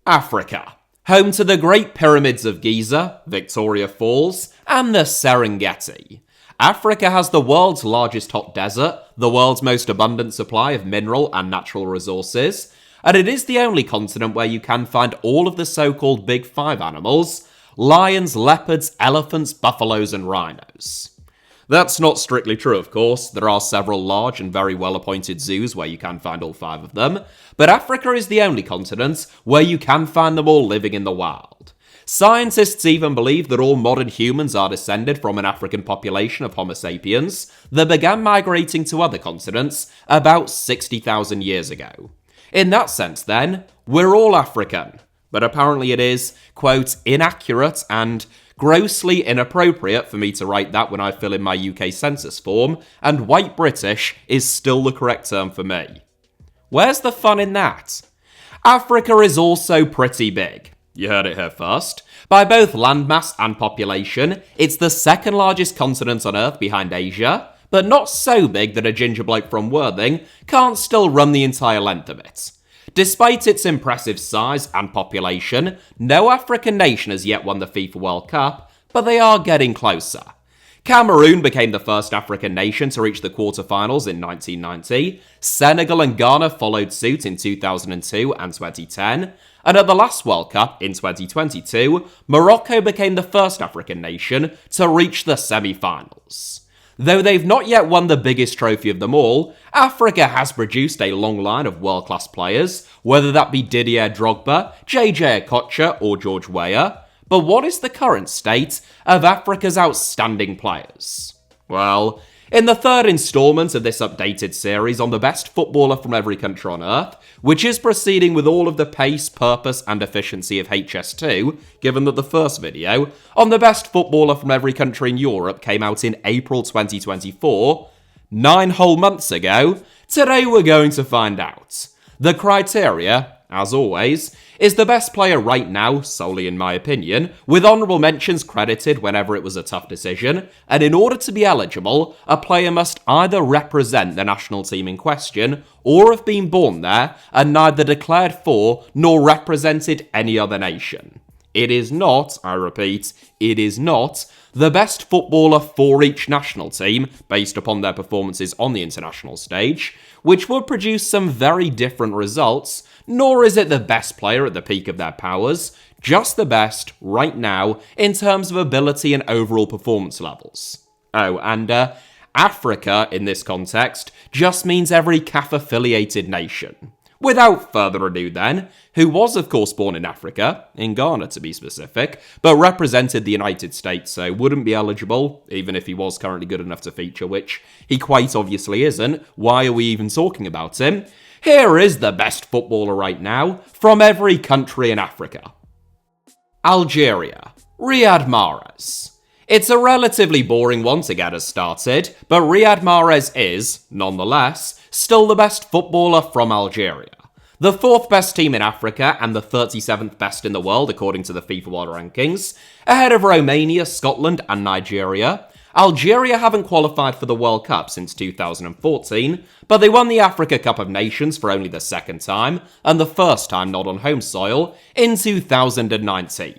Africa, home to the Great Pyramids of Giza, Victoria Falls, and the Serengeti. Africa has the world's largest hot desert, the world's most abundant supply of mineral and natural resources, and it is the only continent where you can find all of the so-called Big Five animals: lions, leopards, elephants, buffaloes, and rhinos. That's not strictly true, of course. There are several large and very well-appointed zoos where you can find all five of them, but Africa is the only continent where you can find them all living in the wild. Scientists even believe that all modern humans are descended from an African population of Homo sapiens that began migrating to other continents about 60,000 years ago. In that sense, then, we're all African, but apparently it is, quote, inaccurate and grossly inappropriate for me to write that when I fill in my UK census form, and white British is still the correct term for me. Where's the fun in that? Africa is also pretty big. You heard it here first. By both landmass and population, it's the second largest continent on Earth behind Asia, but not so big that a ginger bloke from Worthing can't still run the entire length of it. Despite its impressive size and population, no African nation has yet won the FIFA World Cup, but they are getting closer. Cameroon became the first African nation to reach the quarterfinals in 1990, Senegal and Ghana followed suit in 2002 and 2010, and at the last World Cup in 2022, Morocco became the first African nation to reach the semi-finals. Though they've not yet won the biggest trophy of them all, Africa has produced a long line of world-class players, whether that be Didier Drogba, JJ Okocha, or George Weah. But what is the current state of Africa's outstanding players? Well, in the third installment of this updated series on the best footballer from every country on Earth, which is proceeding with all of the pace, purpose, and efficiency of HS2, given that the first video on the best footballer from every country in Europe came out in April 2024, 9 whole months ago, today we're going to find out. The criteria, as always, is the best player right now, solely in my opinion, with honourable mentions credited whenever it was a tough decision, and in order to be eligible, a player must either represent the national team in question, or have been born there, and neither declared for nor represented any other nation. It is not, I repeat, it is not the best footballer for each national team, based upon their performances on the international stage, which would produce some very different results, nor is it the best player at the peak of their powers, just the best, right now, in terms of ability and overall performance levels. Oh, and Africa, in this context, just means every CAF-affiliated nation. Without further ado then, who was of course born in Africa, in Ghana to be specific, but represented the United States, so wouldn't be eligible, even if he was currently good enough to feature, which he quite obviously isn't. Why are we even talking about him? Here is the best footballer right now, from every country in Africa. Algeria, Riyad Mahrez. It's a relatively boring one to get us started, but Riyad Mahrez is, nonetheless, still the best footballer from Algeria. The 4th best team in Africa and the 37th best in the world according to the FIFA World Rankings, ahead of Romania, Scotland and Nigeria. Algeria haven't qualified for the World Cup since 2014, but they won the Africa Cup of Nations for only the second time, and the first time not on home soil, in 2019.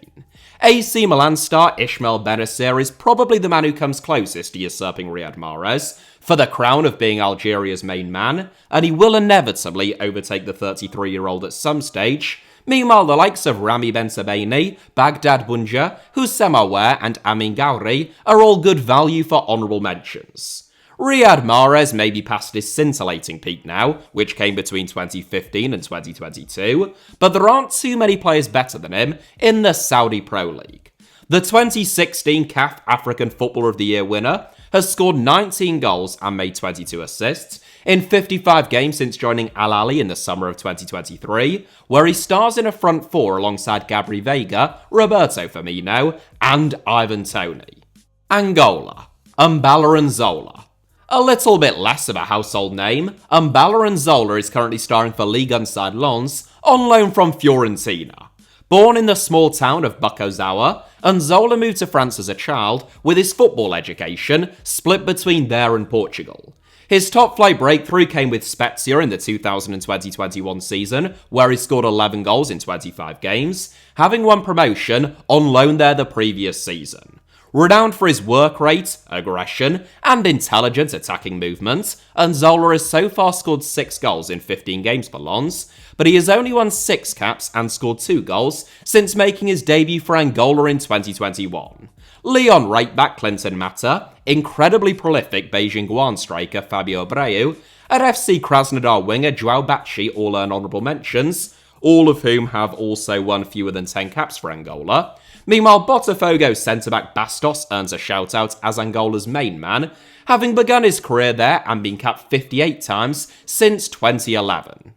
AC Milan star Ismail Bennacer is probably the man who comes closest to usurping Riyad Mahrez for the crown of being Algeria's main man, and he will inevitably overtake the 33-year-old at some stage. Meanwhile, the likes of Rami Bensebaini, Baghdad Bunja, Houssem Aouar and Amin Ghouri are all good value for honourable mentions. Riyad Mahrez may be past his scintillating peak now, which came between 2015 and 2022, but there aren't too many players better than him in the Saudi Pro League. The 2016 CAF African Footballer of the Year winner has scored 19 goals and made 22 assists in 55 games since joining Al Ahly in the summer of 2023, where he stars in a front four alongside Gabri Veiga, Roberto Firmino, and Ivan Toney. Angola, Mbala Zola. A little bit less of a household name, Mbala Zola is currently starring for Ligue 1 side Lens on loan from Fiorentina. Born in the small town of Bukozawa, Nzola moved to France as a child with his football education split between there and Portugal. His top-flight breakthrough came with Spezia in the 2020-21 season, where he scored 11 goals in 25 games, having won promotion on loan there the previous season. Renowned for his work rate, aggression, and intelligent attacking movement, Nzola has so far scored 6 goals in 15 games for Lens, but he has only won 6 caps and scored 2 goals since making his debut for Angola in 2021. Lyon right-back Clinton Mata, incredibly prolific Beijing-Guan striker Fabio Abreu, and FC Krasnodar winger João Bacci all earn honourable mentions, all of whom have also won fewer than 10 caps for Angola. Meanwhile, Botafogo centre-back Bastos earns a shout-out as Angola's main man, having begun his career there and been capped 58 times since 2011.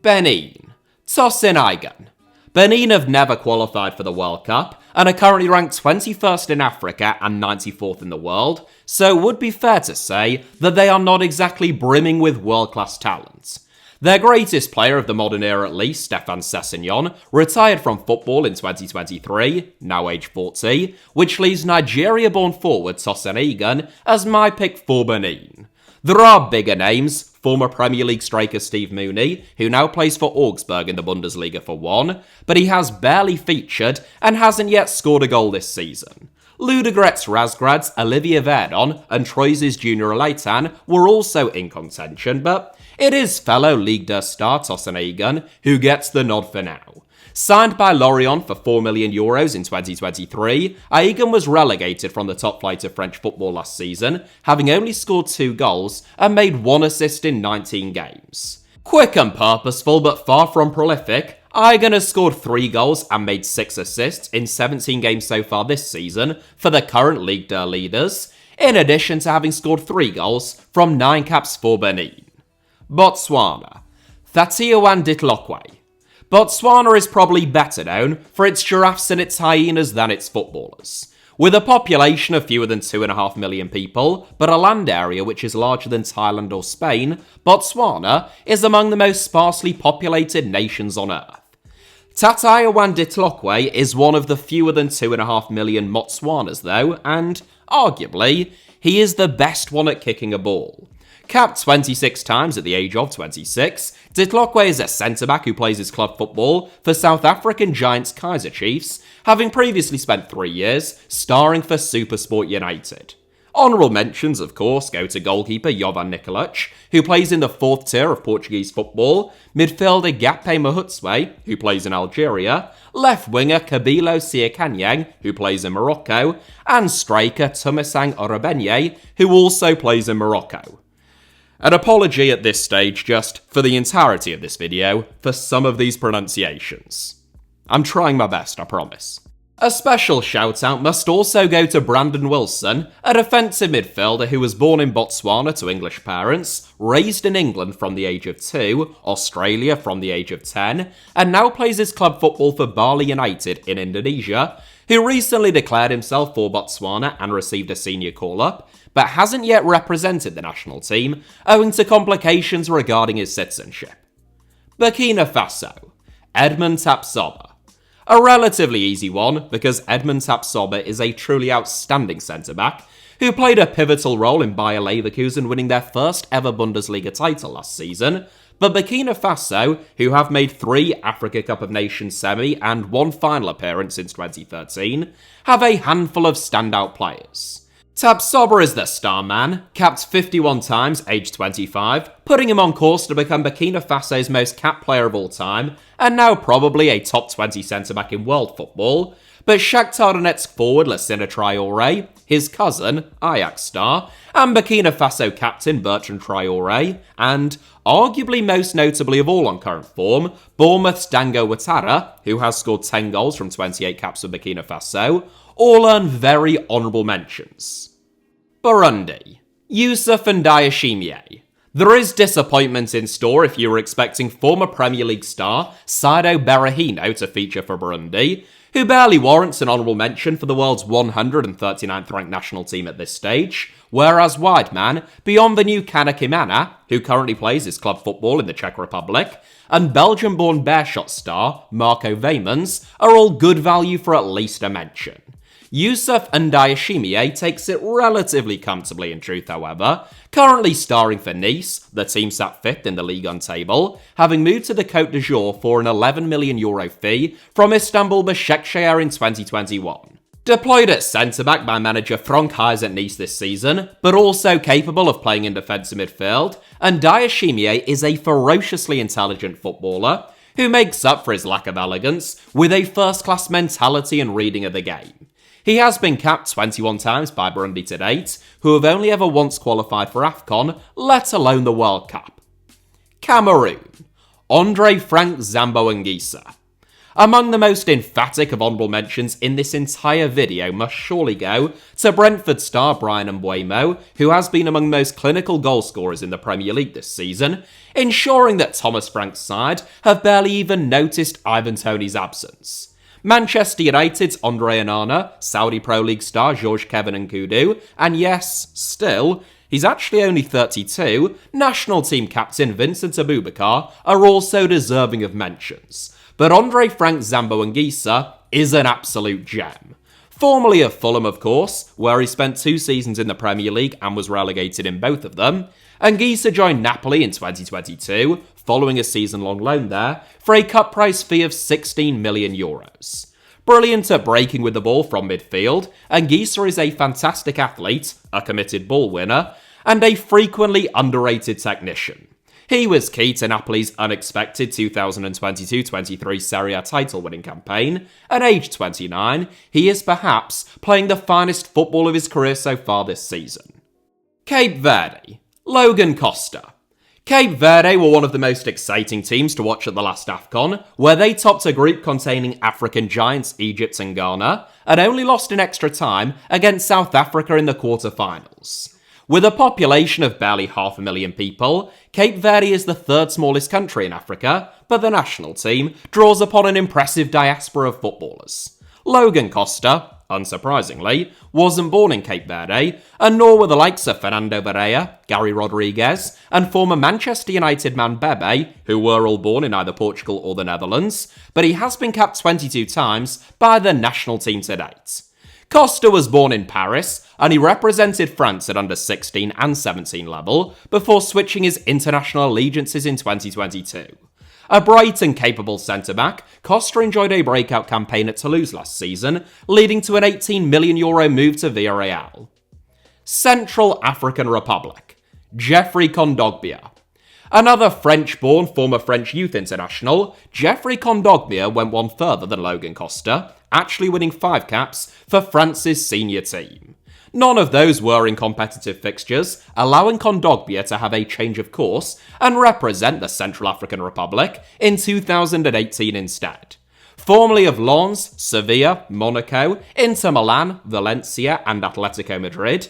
Benin. Tosin Aigan. Benin have never qualified for the World Cup and are currently ranked 21st in Africa and 94th in the world, so it would be fair to say that they are not exactly brimming with world-class talent. Their greatest player of the modern era at least, Stéphane Sessegnon, retired from football in 2023, now age 40, which leaves Nigeria-born forward Tosin Aigan as my pick for Benin. There are bigger names, former Premier League striker Steve Mooney, who now plays for Augsburg in the Bundesliga for one, but he has barely featured and hasn't yet scored a goal this season. Ludogorets Razgrad's Olivier Verdon and Troyes' Junior Leighton were also in contention, but it is fellow Ligue 2 star Tosin Aigan who gets the nod for now. Signed by Lorient for €4 million in 2023, Aigan was relegated from the top flight of French football last season, having only scored 2 goals and made 1 assist in 19 games. Quick and purposeful but far from prolific, Aigan has scored 3 goals and made 6 assists in 17 games so far this season for the current Ligue 2 leaders, in addition to having scored 3 goals from 9 caps for Benin. Botswana. Thatioan Ditlokwe. Botswana is probably better known for its giraffes and its hyenas than its footballers. With a population of fewer than 2.5 million people, but a land area which is larger than Thailand or Spain, Botswana is among the most sparsely populated nations on Earth. Thatioan Ditlokwe is one of the fewer than 2.5 million Motswanas though, and, arguably, he is the best one at kicking a ball. Capped 26 times at the age of 26, Ditlokwe is a centre-back who plays his club football for South African giants Kaizer Chiefs, having previously spent 3 years starring for SuperSport United. Honourable mentions, of course, go to goalkeeper Jovan Nikolic, who plays in the 4th tier of Portuguese football, midfielder Gape Mahutswe, who plays in Algeria, left winger Kabilo Siakanyang, who plays in Morocco, and striker Tumasang Orobenye, who also plays in Morocco. An apology at this stage just for the entirety of this video for some of these pronunciations. I'm trying my best, I promise. A special shout out must also go to Brandon Wilson, a defensive midfielder who was born in Botswana to English parents, raised in England from the age of 2, Australia from the age of 10, and now plays his club football for Bali United in Indonesia, who recently declared himself for Botswana and received a senior call-up, but hasn't yet represented the national team owing to complications regarding his citizenship. Burkina Faso. Edmond Tapsoba. A relatively easy one because Edmond Tapsoba is a truly outstanding centre-back who played a pivotal role in Bayer Leverkusen winning their first ever Bundesliga title last season, but Burkina Faso, who have made 3 Africa Cup of Nations semi and 1 final appearance since 2013, have a handful of standout players. Tapsoba is the star man, capped 51 times, aged 25, putting him on course to become Burkina Faso's most capped player of all time, and now probably a top 20 centre-back in world football. But Shakhtar Donetsk forward Lassina Traoré, his cousin, Ajax star, and Burkina Faso captain Bertrand Traoré, and, arguably most notably of all on current form, Bournemouth's Dango Ouattara, who has scored 10 goals from 28 caps for Burkina Faso, all earn very honourable mentions. Burundi. Youssouf Ndayishimiye. There is disappointment in store if you were expecting former Premier League star Saido Berahino to feature for Burundi, who barely warrants an honourable mention for the world's 139th ranked national team at this stage, whereas wide man beyond the new Kanakimana, who currently plays his club football in the Czech Republic, and Belgian-born Beerschot star Marco Weymans are all good value for at least a mention. Yusuf Ndayishimiye takes it relatively comfortably in truth, however, currently starring for Nice, the team sat 5th in the Ligue 1 table, having moved to the Côte d'Azur for an €11 million fee from Istanbul Başakşehir in 2021. Deployed at centre-back by manager Franck Hayes at Nice this season, but also capable of playing in defensive midfield, Ndayishimiye is a ferociously intelligent footballer who makes up for his lack of elegance with a first-class mentality and reading of the game. He has been capped 21 times by Burundi to date, who have only ever once qualified for AFCON, let alone the World Cup. Cameroon. Andre Frank Zambo Anguissa. Among the most emphatic of honourable mentions in this entire video must surely go to Brentford star Brian Mbeumo, who has been among the most clinical goal scorers in the Premier League this season, ensuring that Thomas Frank's side have barely even noticed Ivan Toney's absence. Manchester United's Andre Onana, Saudi Pro League star George Kevin Nkudu, and yes, still, he's actually only 32, national team captain Vincent Aboubakar are also deserving of mentions. But Andre Frank Zambo Anguissa is an absolute gem. Formerly of Fulham, of course, where he spent 2 seasons in the Premier League and was relegated in both of them, Anguissa joined Napoli in 2022, following a season-long loan there, for a cut price fee of €16 million. Brilliant at breaking with the ball from midfield, Anguissa is a fantastic athlete, a committed ball winner, and a frequently underrated technician. He was key to Napoli's unexpected 2022-23 Serie A title-winning campaign. At age 29, he is perhaps playing the finest football of his career so far this season. Cape Verde. Logan Costa. Cape Verde were one of the most exciting teams to watch at the last AFCON, where they topped a group containing African giants Egypt and Ghana, and only lost in extra time against South Africa in the quarter-finals. With a population of barely 500,000 people, Cape Verde is the 3rd smallest country in Africa, but the national team draws upon an impressive diaspora of footballers. Logan Costa, unsurprisingly, wasn't born in Cape Verde, and nor were the likes of Fernando Varela, Gary Rodriguez, and former Manchester United man Bebe, who were all born in either Portugal or the Netherlands, but he has been capped 22 times by the national team to date. Costa was born in Paris, and he represented France at under 16 and 17 level before switching his international allegiances in 2022. A bright and capable centre-back, Costa enjoyed a breakout campaign at Toulouse last season, leading to an €18 million move to Villarreal. Central African Republic. Geoffrey Kondogbia. Another French-born former French youth international, Geoffrey Kondogbia went one further than Logan Costa, actually winning 5 caps for France's senior team. None of those were in competitive fixtures, allowing Kondogbia to have a change of course and represent the Central African Republic in 2018 instead. Formerly of Lens, Sevilla, Monaco, Inter Milan, Valencia and Atletico Madrid,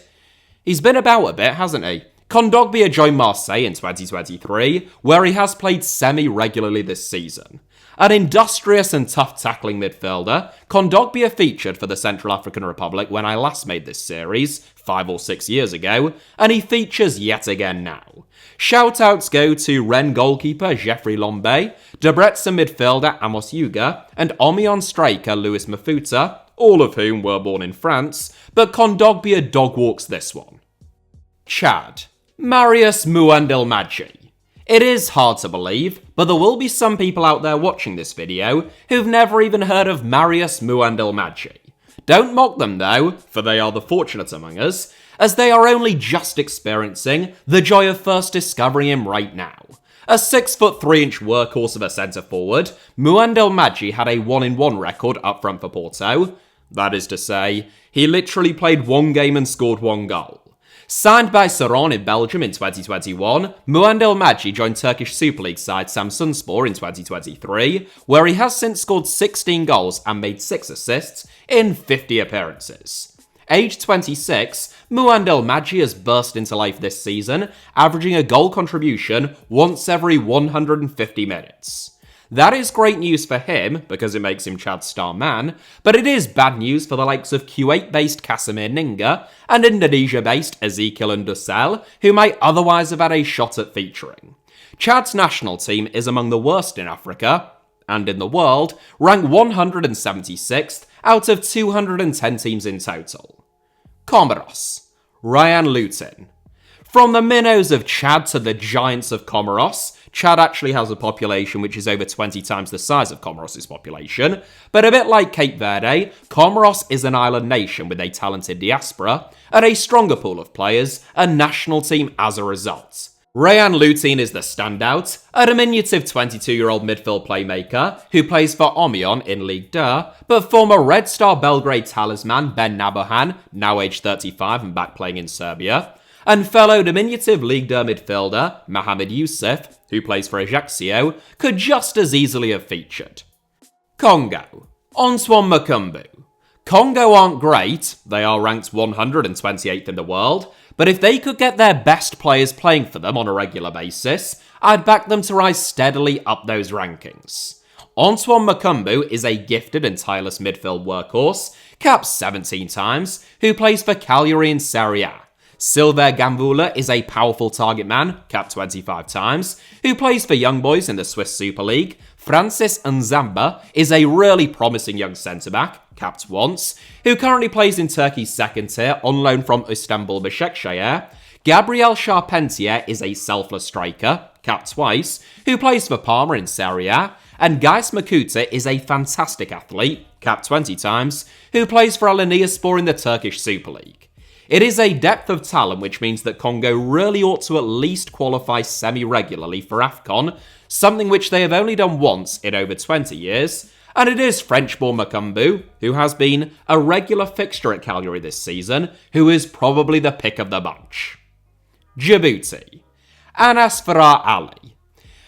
he's been about a bit, hasn't he? Kondogbia joined Marseille in 2023, where he has played semi-regularly this season. An industrious and tough-tackling midfielder, Kondogbia featured for the Central African Republic when I last made this series, 5 or 6 years ago, and he features yet again now. Shoutouts go to Rennes goalkeeper Geoffrey Lombe, Debrecen midfielder Amos Yuga, and Omion striker Louis Mafuta, all of whom were born in France, but Kondogbia dog-walks this one. Chad. Marius Mouandil-Madji. It is hard to believe, but there will be some people out there watching this video who've never even heard of Marius Mouandil-Madji. Don't mock them though, for they are the fortunate among us, as they are only just experiencing the joy of first discovering him right now. A 6'3" workhorse of a centre-forward, Mouandil-Madji had a 1-in-1 record up front for Porto. That is to say, he literally played 1 game and scored 1 goal. Signed by Saron in Belgium in 2021, Mouandil-Madji joined Turkish Super League side Samsunspor in 2023, where he has since scored 16 goals and made 6 assists in 50 appearances. Aged 26, Mouandil-Madji has burst into life this season, averaging a goal contribution once every 150 minutes. That is great news for him, because it makes him Chad's star man, but it is bad news for the likes of Kuwait-based Casimir Ninga and Indonesia-based Ezekiel Ndusel, who might otherwise have had a shot at featuring. Chad's national team is among the worst in Africa, and in the world, ranked 176th out of 210 teams in total. Comoros, Ryan Lutin. From the minnows of Chad to the giants of Comoros, Chad actually has a population which is over 20 times the size of Comoros' population, but a bit like Cape Verde, Comoros is an island nation with a talented diaspora and a stronger pool of players and national team as a result. Ryan Lutin is the standout, a diminutive 22-year-old midfield playmaker who plays for Omion in Ligue 2, but former Red Star Belgrade talisman Ben Nabohan, now aged 35 and back playing in Serbia, and fellow diminutive Ligue 2 midfielder Mohamed Youssef, who plays for Ajaccio, could just as easily have featured. Congo, Antoine Makumbu. Congo aren't great, they are ranked 128th in the world, but if they could get their best players playing for them on a regular basis, I'd back them to rise steadily up those rankings. Antoine Makumbu is a gifted and tireless midfield workhorse, capped 17 times, who plays for Cagliari in Serie A. Silver Gambula is a powerful target man, capped 25 times, who plays for Young Boys in the Swiss Super League. Francis Nzamba is a really promising young centre-back, capped once, who currently plays in Turkey's second tier on loan from Istanbul Başakşehir. Gabriel Charpentier is a selfless striker, capped twice, who plays for Parma in Serie A. And Gais Makuta is a fantastic athlete, capped 20 times, who plays for Alanyaspor in the Turkish Super League. It is a depth of talent which means that Congo really ought to at least qualify semi-regularly for AFCON, something which they have only done once in over 20 years, and it is French-born Makumbu, who has been a regular fixture at Cagliari this season, who is probably the pick of the bunch. Djibouti, Anas Farah Ali.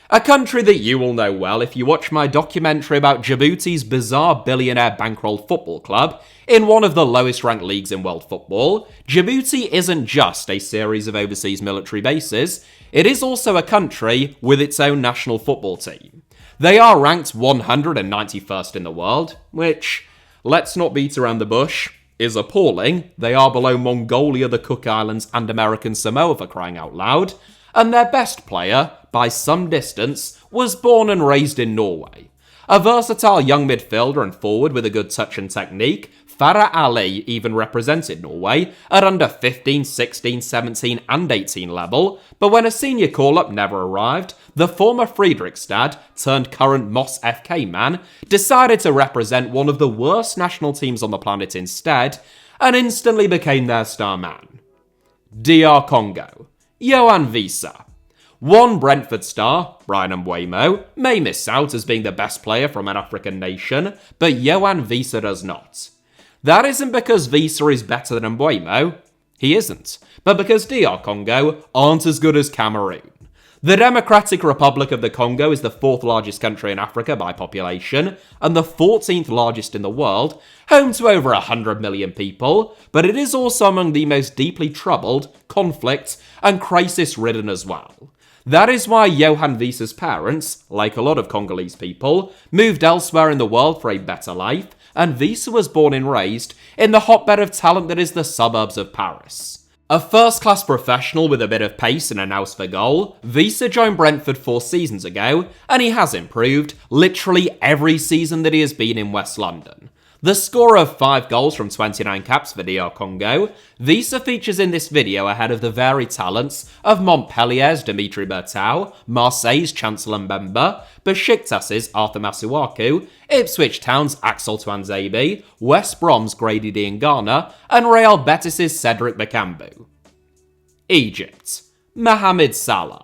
A country that you will know well if you watch my documentary about Djibouti's bizarre billionaire bankroll football club in one of the lowest ranked leagues in world football. Djibouti isn't just a series of overseas military bases, it is also a country with its own national football team. They are ranked 191st in the world, which, let's not beat around the bush, is appalling. They are below Mongolia, the Cook Islands and American Samoa for crying out loud, and their best player, by some distance, was born and raised in Norway. A versatile young midfielder and forward with a good touch and technique, Farah Ali even represented Norway at under 15, 16, 17 and 18 level, but when a senior call-up never arrived, the former Fredrikstad turned current Moss FK man decided to represent one of the worst national teams on the planet instead, and instantly became their star man. DR Congo, Yohan Wissa. One Brentford star, Brian Mbeumo, may miss out as being the best player from an African nation, but Yohan Wissa does not. That isn't because Wissa is better than Mbeumo, he isn't, but because DR Congo aren't as good as Cameroon. The Democratic Republic of the Congo is the 4th largest country in Africa by population, and the 14th largest in the world, home to over 100 million people, but it is also among the most deeply troubled, conflict, and crisis-ridden as well. That is why Yohan Wissa's parents, like a lot of Congolese people, moved elsewhere in the world for a better life, and Wissa was born and raised in the hotbed of talent that is the suburbs of Paris. A first-class professional with a bit of pace and a nous for goal, Wissa joined Brentford 4 seasons ago, and he has improved literally every season that he has been in West London. The scorer of 5 goals from 29 caps for DR Congo, Wissa features in this video ahead of the varied talents of Montpellier's Dimitri Bertau, Marseille's Chancellor Mbemba, Besiktas's Arthur Masuaku, Ipswich Town's Axel Tuanzebe, West Brom's Grady Diangana, and Real Betis's Cedric Bakambu. Egypt, Mohamed Salah.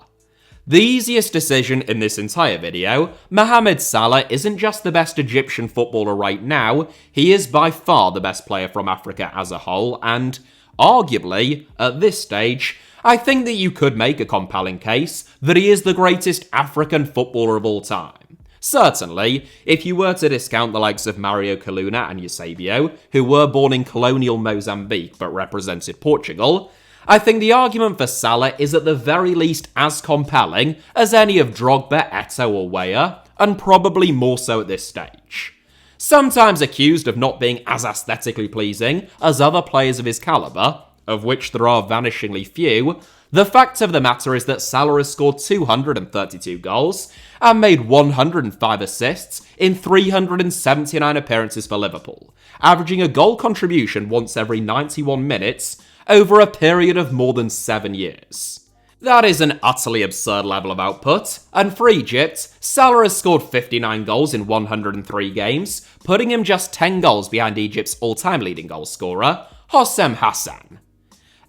The easiest decision in this entire video, Mohamed Salah isn't just the best Egyptian footballer right now, he is by far the best player from Africa as a whole, and, arguably, at this stage, I think that you could make a compelling case that he is the greatest African footballer of all time. Certainly, if you were to discount the likes of Mario Coluna and Eusebio, who were born in colonial Mozambique but represented Portugal, I think the argument for Salah is at the very least as compelling as any of Drogba, Eto'o or Weah, and probably more so at this stage. Sometimes accused of not being as aesthetically pleasing as other players of his calibre, of which there are vanishingly few, The fact of the matter is that Salah has scored 232 goals and made 105 assists in 379 appearances for Liverpool, averaging a goal contribution once every 91 minutes over a period of more than 7 years. That is an utterly absurd level of output, and for Egypt, Salah has scored 59 goals in 103 games, putting him just 10 goals behind Egypt's all-time leading goal scorer, Hossam Hassan.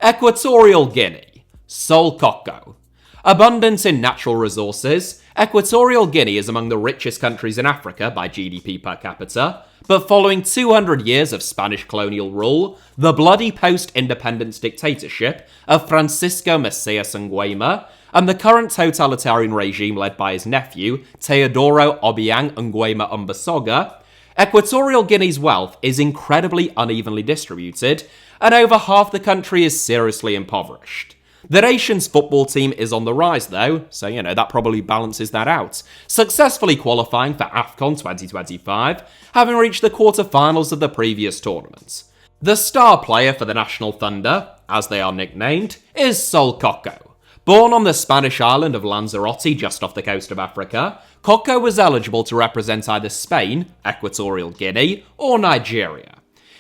Equatorial Guinea, Sol Koko. Abundant in natural resources, Equatorial Guinea is among the richest countries in Africa by GDP per capita, but following 200 years of Spanish colonial rule, the bloody post-independence dictatorship of Francisco Macias Nguema, and the current totalitarian regime led by his nephew, Teodoro Obiang Nguema Umbasoga, Equatorial Guinea's wealth is incredibly unevenly distributed, and over half the country is seriously impoverished. The nation's football team is on the rise though, so that probably balances that out, successfully qualifying for AFCON 2025, having reached the quarter-finals of the previous tournament. The star player for the National Thunder, as they are nicknamed, is Sol Koko. Born on the Spanish island of Lanzarote just off the coast of Africa, Koko was eligible to represent either Spain, Equatorial Guinea, or Nigeria.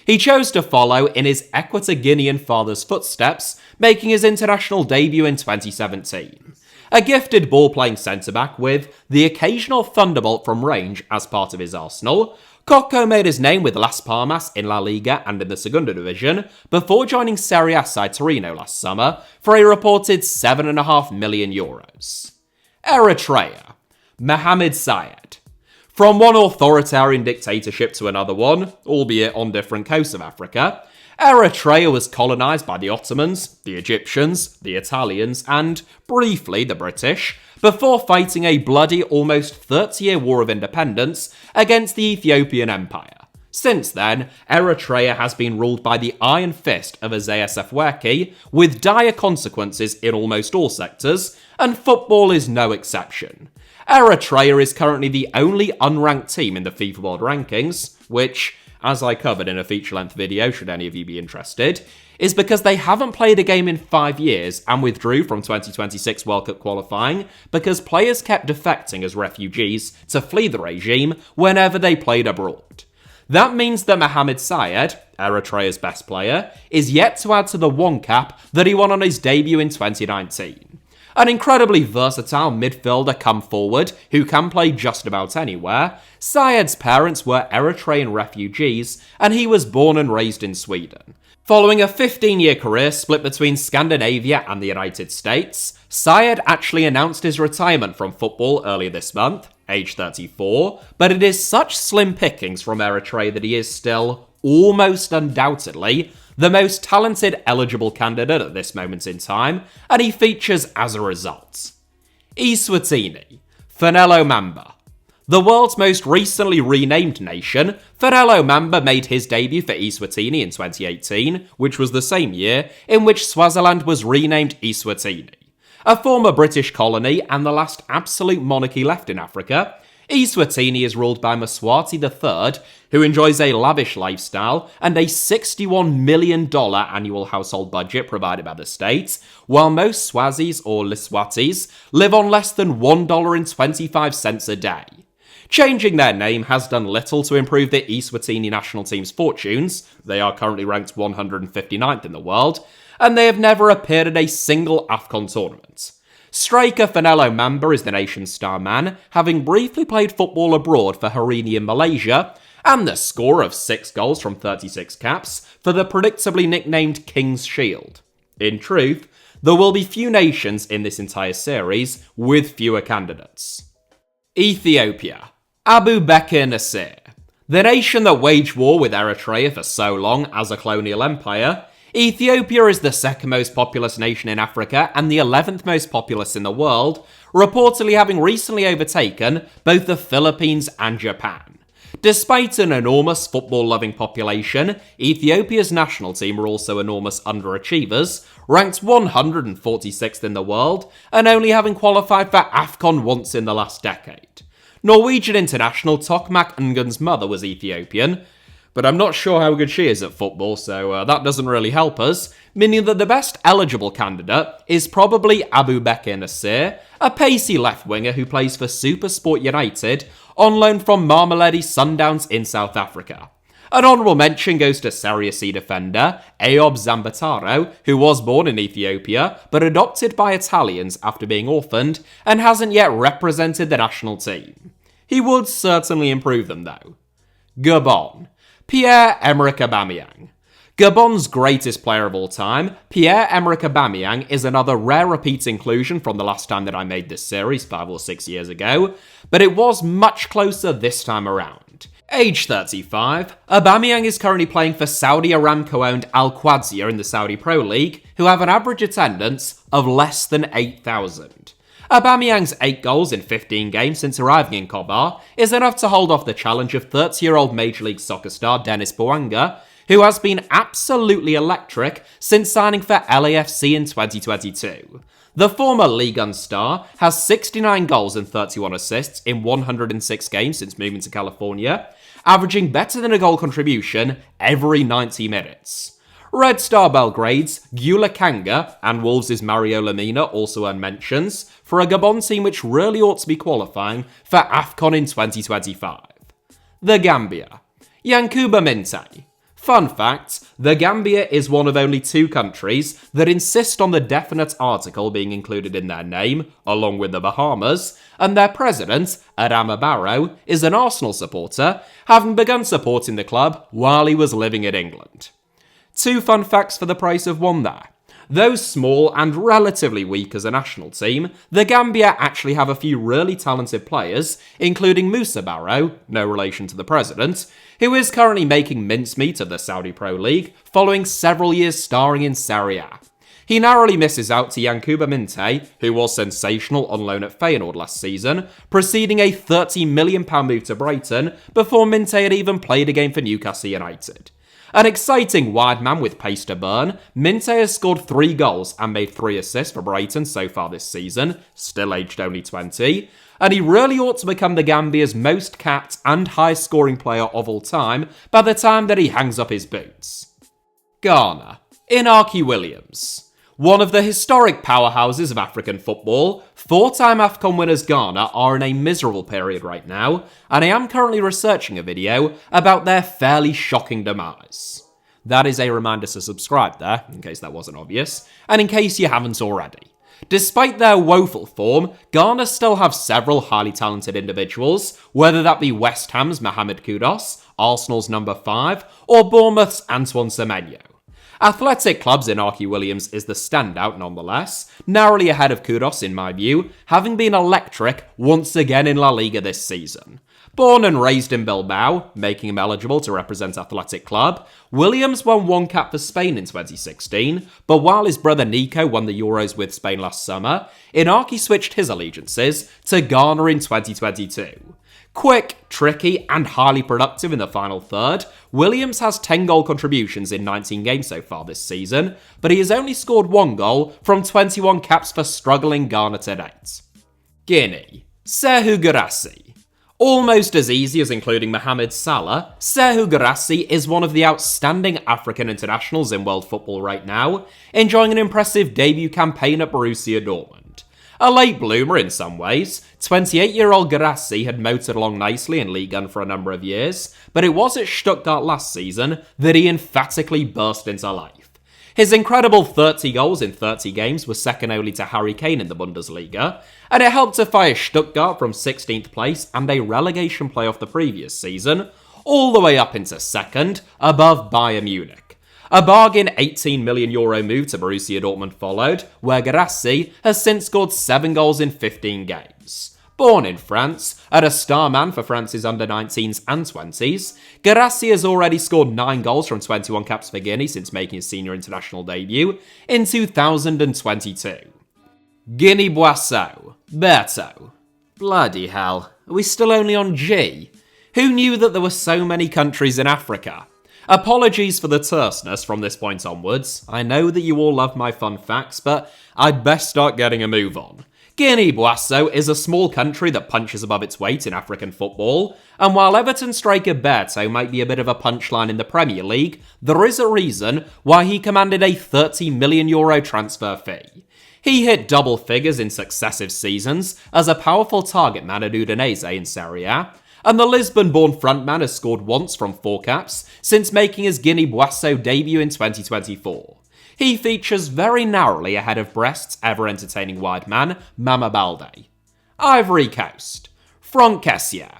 He chose to follow in his Equator-Guinean father's footsteps, making his international debut in 2017. A gifted ball-playing centre-back with the occasional thunderbolt from range as part of his arsenal, Koko made his name with Las Palmas in La Liga and in the Segunda Division before joining Serie A side Torino last summer for a reported €7.5 million. Eritrea. Mohamed Sayed. From one authoritarian dictatorship to another one, albeit on different coasts of Africa, Eritrea was colonised by the Ottomans, the Egyptians, the Italians, and, briefly, the British, before fighting a bloody almost 30-year war of independence against the Ethiopian Empire. Since then, Eritrea has been ruled by the iron fist of Isaias Afwerki, with dire consequences in almost all sectors, and football is no exception. Eritrea is currently the only unranked team in the FIFA World Rankings, which, as I covered in a feature-length video should any of you be interested, is because they haven't played a game in 5 years and withdrew from 2026 World Cup qualifying because players kept defecting as refugees to flee the regime whenever they played abroad. That means that Mohamed Sayed, Eritrea's best player, is yet to add to the one cap that he won on his debut in 2019. An incredibly versatile midfielder come forward who can play just about anywhere, Sayed's parents were Eritrean refugees and he was born and raised in Sweden. Following a 15-year career split between Scandinavia and the United States, Sayed actually announced his retirement from football earlier this month, age 34, but it is such slim pickings from Eritrea that he is still, almost undoubtedly, the most talented eligible candidate at this moment in time, and he features as a result. Eswatini, Fanelo Mamba. The world's most recently renamed nation, Fanelo Mamba made his debut for Eswatini in 2018, which was the same year in which Swaziland was renamed Eswatini. A former British colony and the last absolute monarchy left in Africa, Eswatini is ruled by Mswati III, who enjoys a lavish lifestyle and a $61 million annual household budget provided by the state, while most Swazis or Liswatis live on less than $1.25 a day. Changing their name has done little to improve the Eswatini national team's fortunes. They are currently ranked 159th in the world, and they have never appeared in a single AFCON tournament. Striker Fanelo Mamba is the nation's star man, having briefly played football abroad for Harini in Malaysia, and the scorer of 6 goals from 36 caps for the predictably nicknamed King's Shield. In truth, there will be few nations in this entire series with fewer candidates. Ethiopia. Abu Bakr Nasir. The nation that waged war with Eritrea for so long as a colonial empire, Ethiopia is the second most populous nation in Africa and the 11th most populous in the world, reportedly having recently overtaken both the Philippines and Japan. Despite an enormous football-loving population, Ethiopia's national team are also enormous underachievers, ranked 146th in the world, and only having qualified for AFCON once in the last decade. Norwegian international Tokmak Ngun's mother was Ethiopian, but I'm not sure how good she is at football, so that doesn't really help us, meaning that the best eligible candidate is probably Abu Bakr Nasir, a pacey left-winger who plays for SuperSport United, on loan from Mamelodi Sundowns in South Africa. An honourable mention goes to Serie C defender Eyob Zambataro, who was born in Ethiopia but adopted by Italians after being orphaned and hasn't yet represented the national team. He would certainly improve them though. Gabon. Pierre-Emerick Aubameyang. Gabon's greatest player of all time, Pierre-Emerick Aubameyang is another rare repeat inclusion from the last time that I made this series 5 or 6 years ago, but it was much closer this time around. Age 35, Aubameyang is currently playing for Saudi Aramco-owned Al Qadsiya in the Saudi Pro League, who have an average attendance of less than 8,000. Aubameyang's 8 goals in 15 games since arriving in Kobar is enough to hold off the challenge of 30-year-old Major League Soccer star Dennis Bouanga, who has been absolutely electric since signing for LAFC in 2022. The former Ligue 1 star has 69 goals and 31 assists in 106 games since moving to California, averaging better than a goal contribution every 90 minutes. Red Star Belgrade's Gyula Kanga and Wolves' Mario Lemina also earn mentions for a Gabon team which really ought to be qualifying for AFCON in 2025. The Gambia. Yankuba Minteh. Fun fact, the Gambia is one of only 2 countries that insist on the definite article being included in their name, along with the Bahamas, and their president, Adama Barrow, is an Arsenal supporter, having begun supporting the club while he was living in England. 2 fun facts for the price of 1 there. Though small and relatively weak as a national team, the Gambia actually have a few really talented players, including Musa Barrow, no relation to the president, who is currently making mincemeat of the Saudi Pro League following several years starring in Serie A. He narrowly misses out to Yankuba Minteh, who was sensational on loan at Feyenoord last season, preceding a £30 million move to Brighton before Minteh had even played a game for Newcastle United. An exciting wide man with pace to burn, Minteh has scored 3 goals and made 3 assists for Brighton so far this season, still aged only 20, and he really ought to become the Gambia's most capped and highest scoring player of all time by the time that he hangs up his boots. Ghana. Inaki Williams. One of the historic powerhouses of African football, 4-time AFCON winners Ghana are in a miserable period right now, and I am currently researching a video about their fairly shocking demise. That is a reminder to subscribe there, in case that wasn't obvious, and in case you haven't already. Despite their woeful form, Ghana still have several highly talented individuals, whether that be West Ham's Mohamed Kudus, Arsenal's number 5, or Bournemouth's Antoine Semenyo. Athletic Club's Inaki Williams is the standout nonetheless, narrowly ahead of Kudus in my view, having been electric once again in La Liga this season. Born and raised in Bilbao, making him eligible to represent Athletic Club, Williams won 1 cap for Spain in 2016, but while his brother Nico won the Euros with Spain last summer, Inaki switched his allegiances to Ghana in 2022. Quick, tricky, and highly productive in the final third, Williams has 10 goal contributions in 19 games so far this season, but he has only scored 1 goal from 21 caps for struggling Ghana to date. Guinea. Serhou Guirassy. Almost as easy as including Mohamed Salah, Serhou Guirassy is one of the outstanding African internationals in world football right now, enjoying an impressive debut campaign at Borussia Dortmund. A late bloomer in some ways, 28-year-old Guirassy had motored along nicely in Ligue 1 for a number of years, but it was at Stuttgart last season that he emphatically burst into life. His incredible 30 goals in 30 games was second only to Harry Kane in the Bundesliga, and it helped to fire Stuttgart from 16th place and a relegation playoff the previous season, all the way up into second, above Bayern Munich. A bargain €18 million move to Borussia Dortmund followed, where Guirassy has since scored 7 goals in 15 games. Born in France, and a star man for France's under-19s and 20s, Guirassy has already scored 9 goals from 21 caps for Guinea since making his senior international debut in 2022. Guinea-Bissau. Berto. Bloody hell, are we still only on G? Who knew that there were so many countries in Africa? Apologies for the terseness from this point onwards. I know that you all love my fun facts, but I'd best start getting a move on. Guinea-Bissau is a small country that punches above its weight in African football, and while Everton striker Berto might be a bit of a punchline in the Premier League, there is a reason why he commanded a €30 million transfer fee. He hit double figures in successive seasons as a powerful target man at Udinese in Serie A, and the Lisbon-born frontman has scored once from 4 caps since making his Guinea-Bissau debut in 2024. He features very narrowly ahead of Brest's ever-entertaining wide man, Mama Balde. Ivory Coast. Franck Kessié.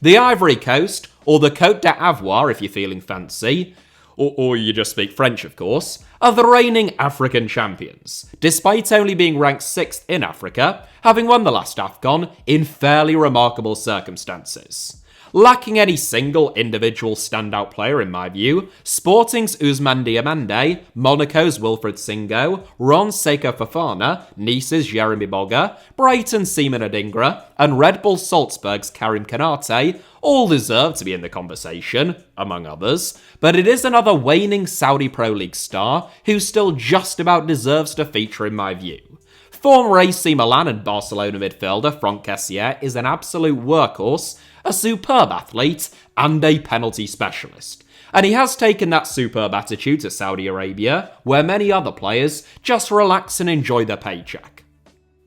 The Ivory Coast, or the Côte d'Ivoire if you're feeling fancy, or you just speak French of course, are the reigning African champions, despite only being ranked 6th in Africa, having won the last AFCON in fairly remarkable circumstances. Lacking any single individual standout player in my view, Sporting's Ousmane Diomande, Monaco's Wilfried Singo, Ron Seko Fofana, Nice's Jeremy Boga, Brighton's Seaman Adingra, and Red Bull Salzburg's Karim Konate all deserve to be in the conversation, among others, but it is another waning Saudi Pro League star who still just about deserves to feature in my view. Former AC Milan and Barcelona midfielder Franck Kessié is an absolute workhorse, a superb athlete, and a penalty specialist. And he has taken that superb attitude to Saudi Arabia, where many other players just relax and enjoy their paycheck.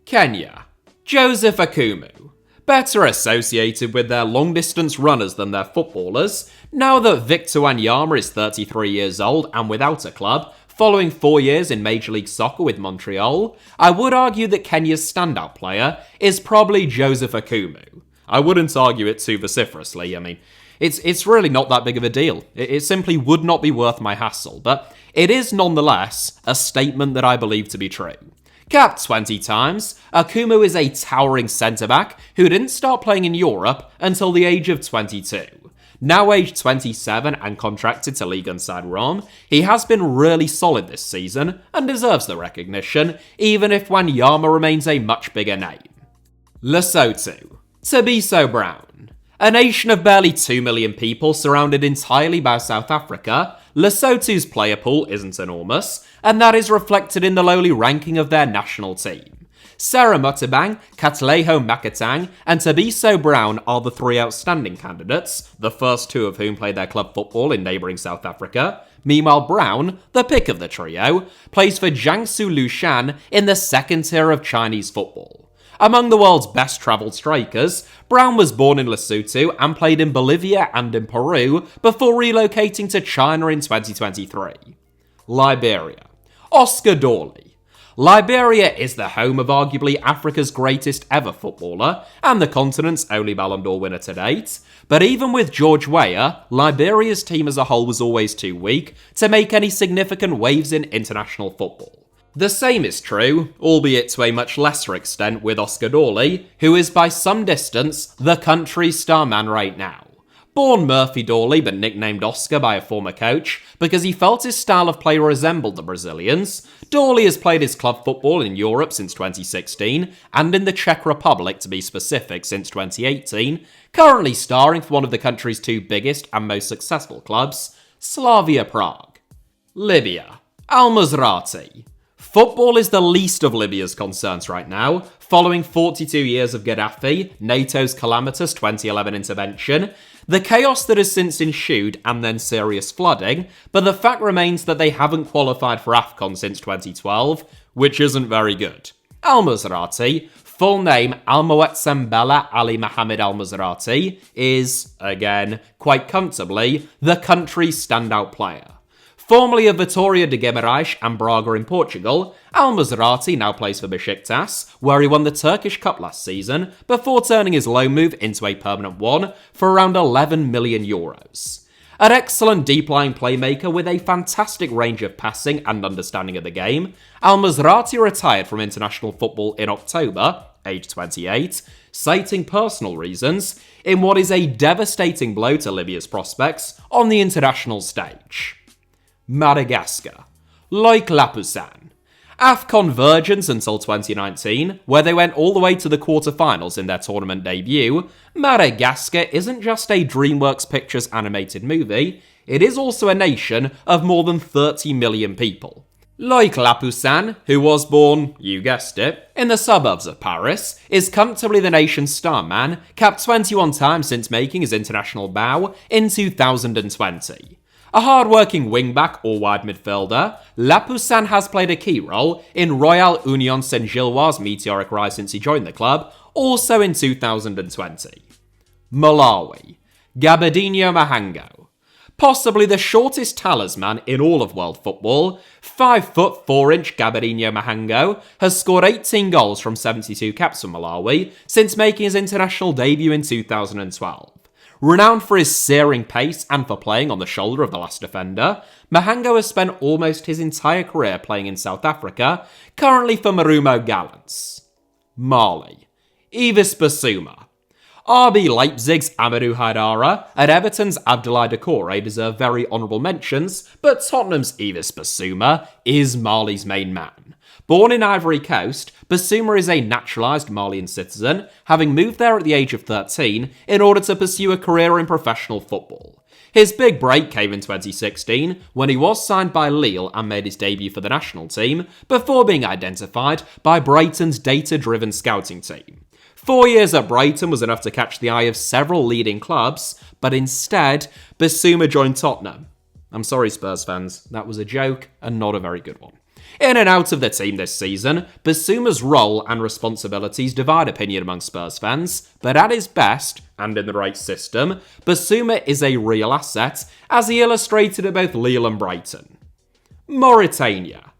Kenya. Joseph Akumu. Better associated with their long-distance runners than their footballers, now that Victor Wanyama is 33 years old and without a club, following 4 years in Major League Soccer with Montreal, I would argue that Kenya's standout player is probably Joseph Akumu. I wouldn't argue it too vociferously. I mean, it's really not that big of a deal. It simply would not be worth my hassle, but it is nonetheless a statement that I believe to be true. Capped 20 times, Akumu is a towering centre-back who didn't start playing in Europe until the age of 22. Now aged 27 and contracted to Ligue 1 side Rome, he has been really solid this season and deserves the recognition, even if Wanyama remains a much bigger name. Lesotho. Thabiso Brown. A nation of barely 2 million people surrounded entirely by South Africa, Lesotho's player pool isn't enormous, and that is reflected in the lowly ranking of their national team. Sarah Mutebang, Katleho Makatang, and Thabiso Brown are the 3 outstanding candidates, the first 2 of whom played their club football in neighbouring South Africa. Meanwhile, Brown, the pick of the trio, plays for Jiangsu Lushan in the 2nd tier of Chinese football. Among the world's best-travelled strikers, Brown was born in Lesotho and played in Bolivia and in Peru before relocating to China in 2023. Liberia. Oscar Dawley. Liberia is the home of arguably Africa's greatest ever footballer and the continent's only Ballon d'Or winner to date, but even with George Weah, Liberia's team as a whole was always too weak to make any significant waves in international football. The same is true, albeit to a much lesser extent, with Oscar Dawley, who is by some distance the country's star man right now. Born Murphy Dawley but nicknamed Oscar by a former coach because he felt his style of play resembled the Brazilians, Dawley has played his club football in Europe since 2016 and in the Czech Republic to be specific since 2018, currently starring for one of the country's 2 biggest and most successful clubs, Slavia Prague. Libya. Al Maserati. Football is the least of Libya's concerns right now, following 42 years of Gaddafi, NATO's calamitous 2011 intervention, the chaos that has since ensued and then serious flooding, but the fact remains that they haven't qualified for AFCON since 2012, which isn't very good. Al Maserati, full name Almoet Bella Ali Mohammed Al Maserati, is, again, quite comfortably, the country's standout player. Formerly of Vitória de Guimarães and Braga in Portugal, Al Maserati now plays for Besiktas, where he won the Turkish Cup last season, before turning his loan move into a permanent one for around €11 million. An excellent deep-lying playmaker with a fantastic range of passing and understanding of the game, Al Maserati retired from international football in October, aged 28, citing personal reasons, in what is a devastating blow to Libya's prospects on the international stage. Madagascar. Loic Lapoussin. AFCON virgins until 2019, where they went all the way to the quarterfinals in their tournament debut, Madagascar isn't just a DreamWorks Pictures animated movie, it is also a nation of more than 30 million people. Loic Lapoussin, who was born, you guessed it, in the suburbs of Paris, is comfortably the nation's star man, capped 21 times since making his international bow in 2020. A hard-working wing-back or wide midfielder, Lapoussin has played a key role in Royal Union Saint-Gilloise' meteoric rise since he joined the club, also in 2020. Malawi. Gabadinho Mahango. Possibly the shortest talisman in all of world football, 5'4" Gabadinho Mahango has scored 18 goals from 72 caps for Malawi since making his international debut in 2012. Renowned for his searing pace and for playing on the shoulder of the last defender, Mahango has spent almost his entire career playing in South Africa, currently for Marumo Gallants. Mali. Yves Bissouma. RB Leipzig's Amadou Haidara and Everton's Abdoulaye Doucouré deserve very honourable mentions, but Tottenham's Yves Bissouma is Mali's main man. Born in Ivory Coast, Bissouma is a naturalised Malian citizen, having moved there at the age of 13 in order to pursue a career in professional football. His big break came in 2016 when he was signed by Lille and made his debut for the national team before being identified by Brighton's data-driven scouting team. 4 years at Brighton was enough to catch the eye of several leading clubs, but instead, Bissouma joined Tottenham. I'm sorry, Spurs fans, that was a joke and not a very good one. In and out of the team this season, Bissouma's role and responsibilities divide opinion among Spurs fans, but at his best, and in the right system, Bissouma is a real asset, as he illustrated at both Lille and Brighton. Mauritania.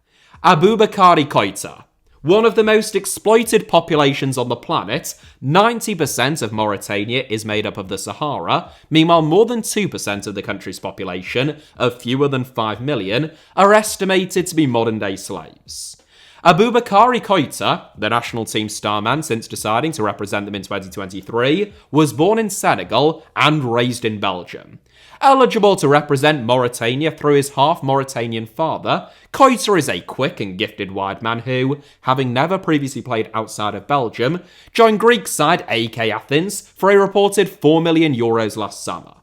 Aboubakary Keita. One of the most exploited populations on the planet, 90% of Mauritania is made up of the Sahara. Meanwhile, more than 2% of the country's population, of fewer than 5 million, are estimated to be modern-day slaves. Aboubakary Keita, the national team starman since deciding to represent them in 2023, was born in Senegal and raised in Belgium. Eligible to represent Mauritania through his half-Mauritanian father, Keita is a quick and gifted wide man who, having never previously played outside of Belgium, joined Greek side AK Athens for a reported €4 million last summer.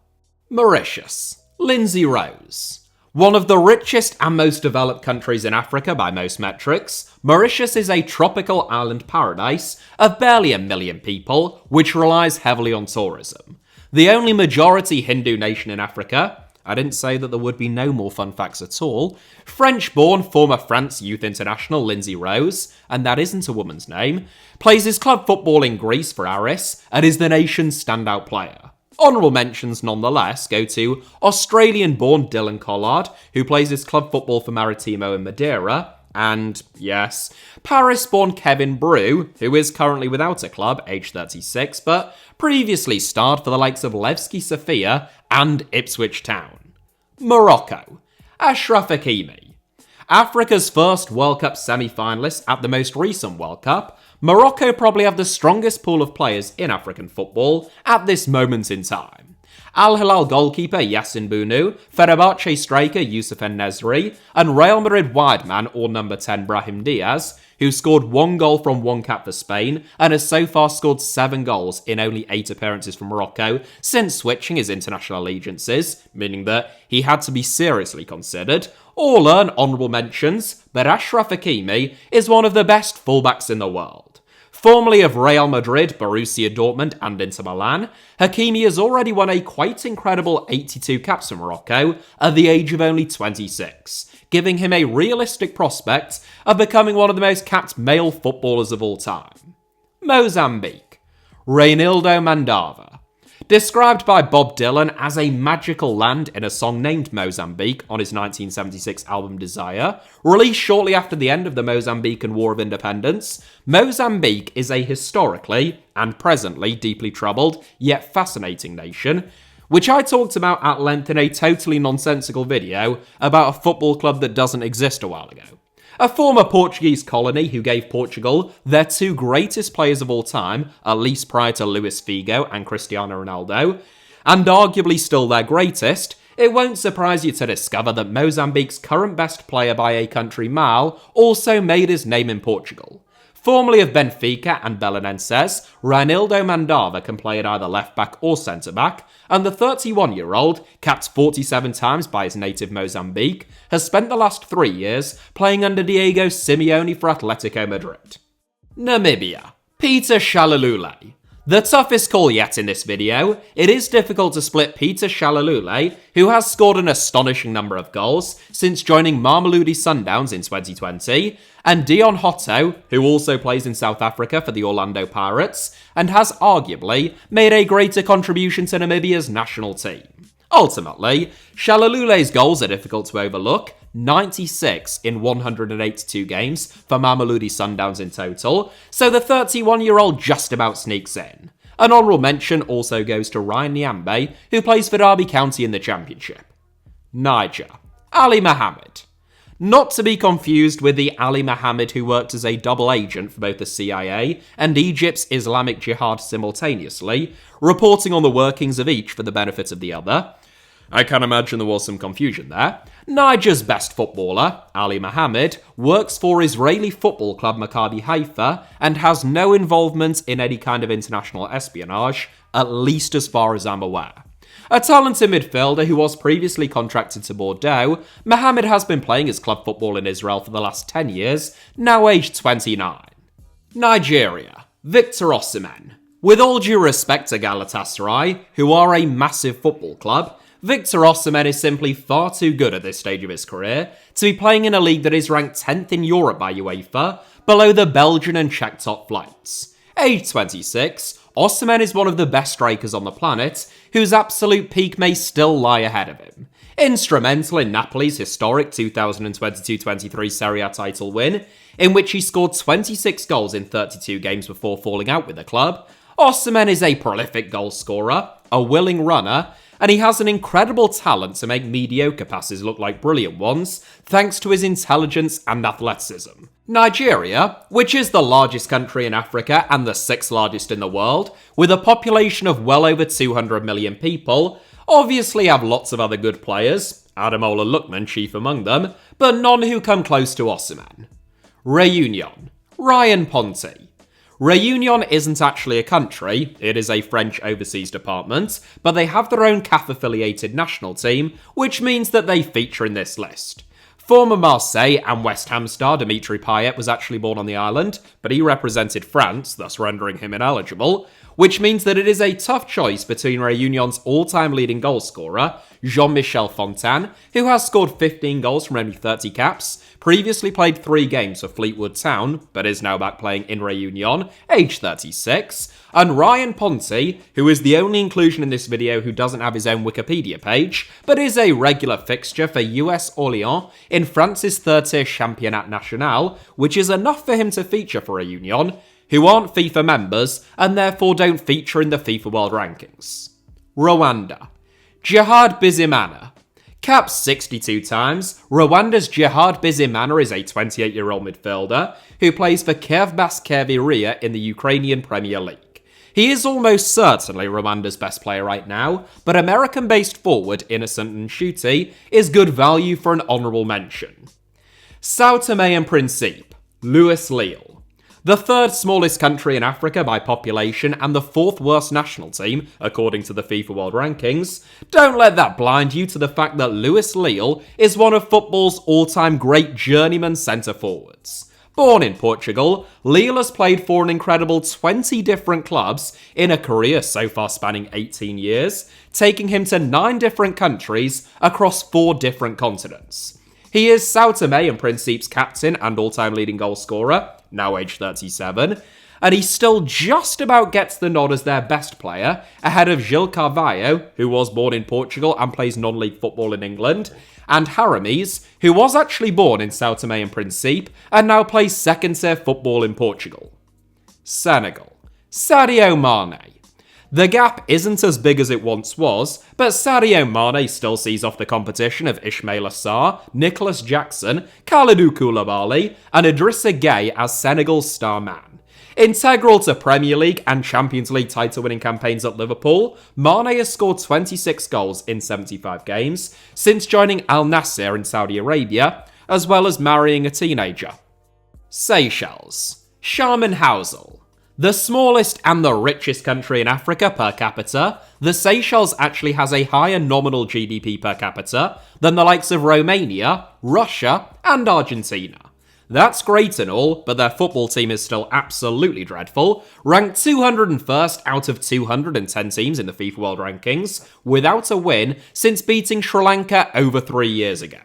Mauritius. Lindsay Rose. One of the richest and most developed countries in Africa by most metrics, Mauritius is a tropical island paradise of barely 1 million people, which relies heavily on tourism. The only majority Hindu nation in Africa, I didn't say that there would be no more fun facts at all, French-born former France youth international Lindsay Rose, and that isn't a woman's name, plays his club football in Greece for Aris and is the nation's standout player. Honourable mentions nonetheless go to Australian-born Dylan Collard, who plays his club football for Maritimo in Madeira, and, yes, Paris-born Kevin Brew, who is currently without a club, age 36, but previously starred for the likes of Levski Sofia and Ipswich Town. Morocco. Achraf Hakimi. Africa's first World Cup semi-finalist at the most recent World Cup, Morocco probably have the strongest pool of players in African football at this moment in time. Al Hilal goalkeeper Yassin Bounou, Fenerbahce striker Youssef En-Nesyri, and Real Madrid wideman or number 10 Brahim Diaz, who scored 1 goal from 1 cap for Spain and has so far scored 7 goals in only 8 appearances for Morocco since switching his international allegiances, meaning that he had to be seriously considered, all earn honourable mentions, but Achraf Hakimi is one of the best fullbacks in the world. Formerly of Real Madrid, Borussia Dortmund and Inter Milan, Hakimi has already won a quite incredible 82 caps for Morocco at the age of only 26, giving him a realistic prospect of becoming one of the most capped male footballers of all time. Mozambique. Reinildo Mandava. Described by Bob Dylan as a magical land in a song named Mozambique on his 1976 album Desire, released shortly after the end of the Mozambican War of Independence, Mozambique is a historically and presently deeply troubled yet fascinating nation, which I talked about at length in a totally nonsensical video about a football club that doesn't exist a while ago. A former Portuguese colony who gave Portugal their 2 greatest players of all time, at least prior to Luis Figo and Cristiano Ronaldo, and arguably still their greatest, it won't surprise you to discover that Mozambique's current best player by a country mile also made his name in Portugal. Formerly of Benfica and Belenenses, Reinildo Mandava can play at either left-back or centre-back, and the 31-year-old, capped 47 times by his native Mozambique, has spent the last 3 years playing under Diego Simeone for Atletico Madrid. Namibia. Peter Shalalule. The toughest call yet in this video. It is difficult to split Peter Shalalule, who has scored an astonishing number of goals since joining Mamelodi Sundowns in 2020, and Dion Hotto, who also plays in South Africa for the Orlando Pirates, and has arguably made a greater contribution to Namibia's national team. Ultimately, Shalalule's goals are difficult to overlook, 96 in 182 games for Mamelodi Sundowns in total, so the 31-year-old just about sneaks in. An honourable mention also goes to Ryan Nyambe, who plays for Derby County in the Championship. Niger. Ali Mohammed. Not to be confused with the Ali Mohammed who worked as a double agent for both the CIA and Egypt's Islamic Jihad simultaneously, reporting on the workings of each for the benefit of the other. I can imagine there was some confusion there. Niger's best footballer, Ali Mohammed, works for Israeli football club Maccabi Haifa and has no involvement in any kind of international espionage, at least as far as I'm aware. A talented midfielder who was previously contracted to Bordeaux, Mohammed has been playing his club football in Israel for the last 10 years, now aged 29. Nigeria. Victor Osimhen. With all due respect to Galatasaray, who are a massive football club, Victor Osimhen is simply far too good at this stage of his career to be playing in a league that is ranked 10th in Europe by UEFA, below the Belgian and Czech top flights. Aged 26, Osimhen is one of the best strikers on the planet, whose absolute peak may still lie ahead of him. Instrumental in Napoli's historic 2022-23 Serie A title win, in which he scored 26 goals in 32 games before falling out with the club, Osimhen is a prolific goal scorer, a willing runner, and he has an incredible talent to make mediocre passes look like brilliant ones, thanks to his intelligence and athleticism. Nigeria, which is the largest country in Africa and the 6th largest in the world, with a population of well over 200 million people, obviously have lots of other good players, Ademola Lookman chief among them, but none who come close to Osimhen. Réunion. Ryan Ponty. Réunion isn't actually a country, it is a French overseas department, but they have their own CAF-affiliated national team, which means that they feature in this list. Former Marseille and West Ham star Dimitri Payet was actually born on the island, but he represented France, thus rendering him ineligible, which means that it is a tough choice between Réunion's all-time leading goalscorer, Jean-Michel Fontaine, who has scored 15 goals from only 30 caps, previously played 3 games for Fleetwood Town, but is now back playing in Réunion, aged 36, and Ryan Ponty, who is the only inclusion in this video who doesn't have his own Wikipedia page, but is a regular fixture for US Orléans in France's third-tier Championnat National, which is enough for him to feature for Réunion, who aren't FIFA members and therefore don't feature in the FIFA World Rankings. Rwanda. Djihad Bizimana. Capped 62 times, Rwanda's Djihad Bizimana is a 28-year-old midfielder who plays for Kiev Ria in the Ukrainian Premier League. He is almost certainly Rwanda's best player right now, but American-based forward Innocent Nshuti is good value for an honourable mention. Sao Tome and Principe. Louis Lille. The 3rd smallest country in Africa by population and the 4th worst national team, according to the FIFA World Rankings. Don't let that blind you to the fact that Louis Lille is one of football's all-time great journeyman centre-forwards. Born in Portugal, Lille has played for an incredible 20 different clubs in a career so far spanning 18 years, taking him to 9 different countries across 4 different continents. He is Sao Tome and Principe's captain and all-time leading goal scorer, now aged 37, and he still just about gets the nod as their best player, ahead of Gil Carvalho, who was born in Portugal and plays non-league football in England, and Haramis, who was actually born in Sao Tome and Principe and now plays second-tier football in Portugal. Senegal. Sadio Mane. The gap isn't as big as it once was, but Sadio Mane still sees off the competition of Ismaila Sarr, Nicholas Jackson, Kalidou Koulibaly, and Idrissa Gueye as Senegal's star man. Integral to Premier League and Champions League title-winning campaigns at Liverpool, Mane has scored 26 goals in 75 games since joining Al Nassr in Saudi Arabia, as well as marrying a teenager. Seychelles. Sharman The smallest and the richest country in Africa per capita, the Seychelles actually has a higher nominal GDP per capita than the likes of Romania, Russia, and Argentina. That's great and all, but their football team is still absolutely dreadful, ranked 201st out of 210 teams in the FIFA World Rankings, without a win since beating Sri Lanka over 3 years ago.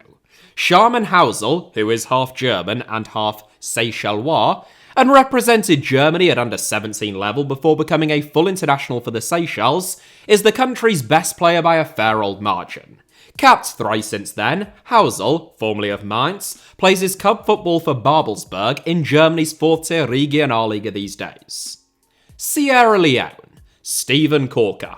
Sharman who is half German and half Seychellois, and represented Germany at under 17 level before becoming a full international for the Seychelles, is the country's best player by a fair old margin. Capped thrice since then, Hausel, formerly of Mainz, plays his club football for Babelsberg in Germany's 4th-tier Regionalliga these days. Sierra Leone, Stephen Corker.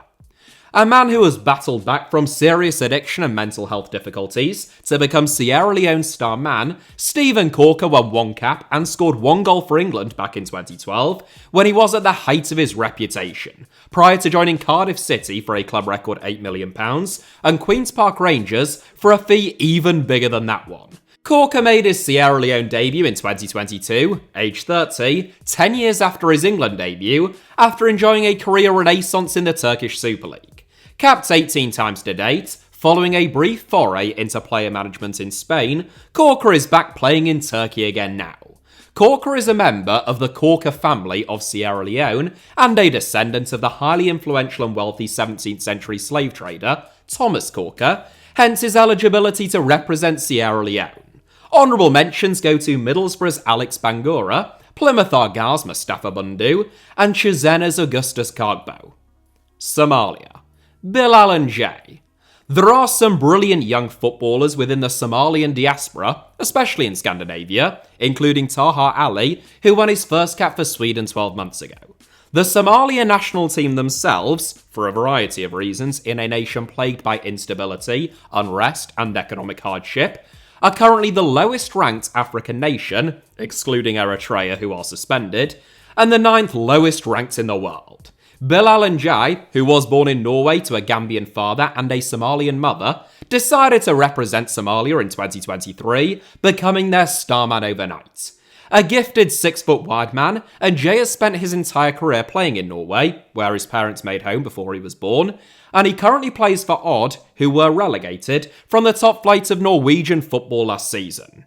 A man who has battled back from serious addiction and mental health difficulties to become Sierra Leone's star man, Stephen Corker won 1 cap and scored 1 goal for England back in 2012 when he was at the height of his reputation, prior to joining Cardiff City for a club record £8 million and Queen's Park Rangers for a fee even bigger than that one. Corker made his Sierra Leone debut in 2022, age 30, 10 years after his England debut, after enjoying a career renaissance in the Turkish Super League. Capped 18 times to date, following a brief foray into player management in Spain, Corker is back playing in Turkey again now. Corker is a member of the Corker family of Sierra Leone and a descendant of the highly influential and wealthy 17th century slave trader, Thomas Corker, hence his eligibility to represent Sierra Leone. Honourable mentions go to Middlesbrough's Alex Bangura, Plymouth Argyle's Mustafa Bundu, and Chisena's Augustus Kagbo. Somalia. Bilal Njay. There are some brilliant young footballers within the Somalian diaspora, especially in Scandinavia, including Taha Ali, who won his first cap for Sweden 12 months ago. The Somalia national team themselves, for a variety of reasons in a nation plagued by instability, unrest, and economic hardship, are currently the lowest ranked African nation, excluding Eritrea who are suspended, and the 9th lowest ranked in the world. Bilal Njay, who was born in Norway to a Gambian father and a Somalian mother, decided to represent Somalia in 2023, becoming their star man overnight. A gifted 6-foot-wide man, Njay has spent his entire career playing in Norway, where his parents made home before he was born, and he currently plays for Odd, who were relegated from the top flight of Norwegian football last season.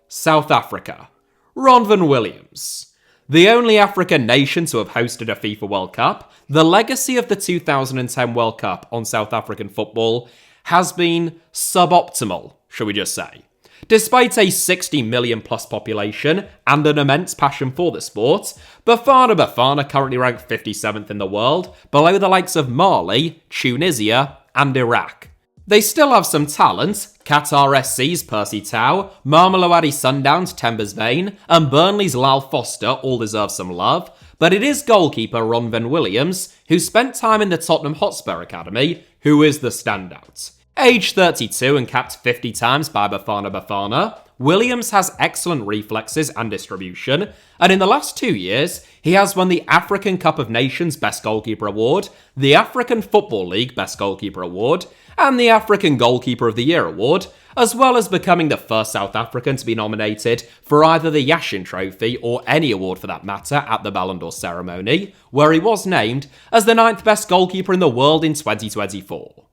South Africa. Ronwen Williams. The only African nation to have hosted a FIFA World Cup, the legacy of the 2010 World Cup on South African football has been suboptimal, shall we just say. Despite a 60 million plus population and an immense passion for the sport, Bafana currently ranked 57th in the world, below the likes of Mali, Tunisia, and Iraq. They still have some talent. Qatar SC's Percy Tau, Mamelodi Sundowns' Tembers Vane, and Burnley's Lal Foster all deserve some love, but it is goalkeeper Ronwen Williams, who spent time in the Tottenham Hotspur Academy, who is the standout. Aged 32 and capped 50 times by Bafana, Williams has excellent reflexes and distribution, and in the last 2 years, he has won the African Cup of Nations Best Goalkeeper Award, the African Football League Best Goalkeeper Award, and the African Goalkeeper of the Year Award, as well as becoming the first South African to be nominated for either the Yashin Trophy or any award for that matter at the Ballon d'Or ceremony, where he was named as the 9th best goalkeeper in the world in 2024.